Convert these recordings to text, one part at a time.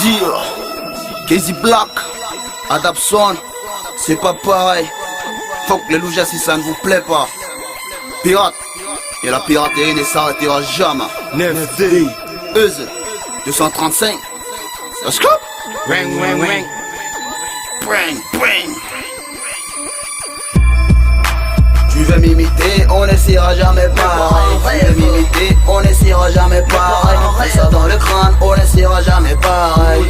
Dire, Casey Black, Adapson, c'est pas pareil. Faut que les loujas si ça ne vous plaît pas. Pirate, et la piraterie ne s'arrêtera jamais. 9D, Euse, 235. Let's go. Wang, wang, wang. Bring, bring. Tu veux m'imiter, on n'essayera jamais pareil. Tu veux m'imiter, on n'essayera jamais pareil. Mets ça dans le crâne, on n'essayera jamais pareil.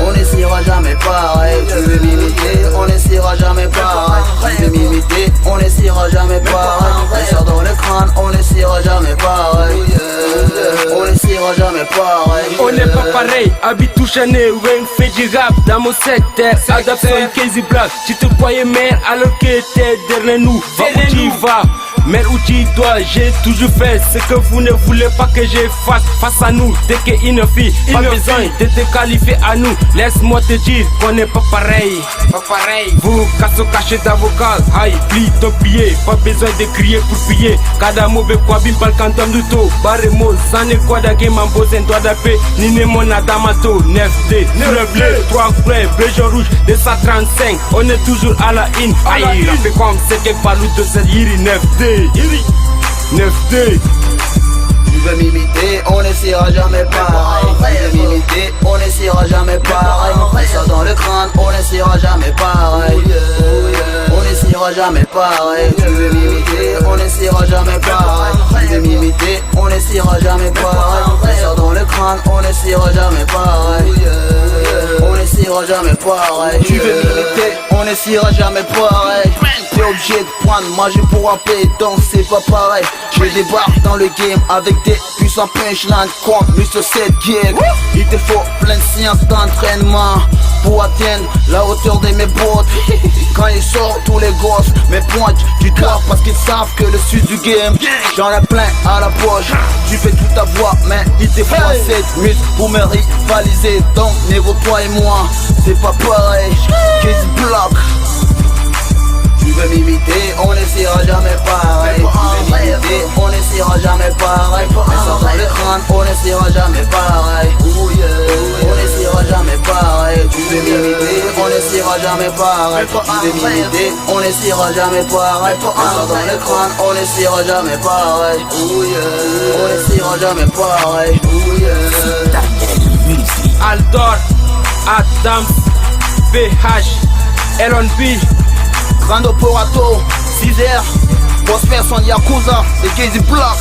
On n'essayera jamais pareil. Tu veux m'imiter, on n'essayera jamais pareil. Tu veux m'imiter, on n'essayera jamais pareil. Mets ça dans le crâne, on n'essayera jamais pareil. On n'essayera jamais pareil. On n'est pas pareil, habit tout chané, Wang fait du rap dans mon secteur. Adapson, Casey Black, tu te croyais mère alors que t'es derrière nous. Va où tu vas, mère où tu dois. J'ai toujours fait ce que vous ne voulez pas que je fasse. Face à nous, dès qu'une fille, pas besoin de te qualifier à nous. Laisse-moi te dire qu'on n'est pas pareil. Pas pareil. Vous cachez d'avocat, aïe, plie ton pied. Pas besoin de crier pour piller. Cada mauvais quoi, bim pal canton du tout. Barremo, sans ne quoi d'agé, m'en pose un doigt d'apé. Ni mon adamato, 9D, 9D, 3 frères, bleu rouge, 235. On est toujours à la in. Aïe, la fait comme c'est que balou de cette yiri 9D. 9D. Tu veux m'imiter, on n'essayera jamais pareil. Tu veux m'imiter, on n'essayera jamais pareil. Mets ça dans le crâne, on n'essayera jamais pareil. On n'essayera jamais pareil. Tu veux m'imiter, on n'essayera jamais pareil. Tu veux m'imiter, on n'essayera jamais pareil. Mets ça dans le crâne, on n'essayera jamais pareil. On n'essayera jamais pareil. Tu veux m'imiter, on n'essayera jamais pareil. T'es obligé de prendre manger pour rapper, donc c'est pas pareil. Je débarque dans le game avec des puissants punchlines comme Mr. 7 Gig. Il te faut plein de séances d'entraînement pour atteindre la hauteur de mes bottes. Quand ils sortent tous les gosses me pointent du doigt parce qu'ils savent que le sud du game, j'en ai plein à la poche. Tu fais toute ta voix mais il te faut 7 muscles pour me rivaliser. Donc négo toi et moi c'est pas pareil. Casey Black. Tu veux m'imiter, on n'essayera jamais pareil. Tu veux m'imiter, on n'essayera jamais pareil. Mets ça dans le crâne, on n'essayera jamais pareil. On n'essayera jamais pareil. Tu veux m'imiter, on n'essayera jamais pareil. Tu veux m'imiter, on n'essayera jamais pareil. Mets ça dans le crâne, on n'essayera jamais pareil. On n'essayera jamais pareil. Aldor, Adams, PH, LNB, Grande Operato, 6R, Prosper son Yakuza, et Casey Black.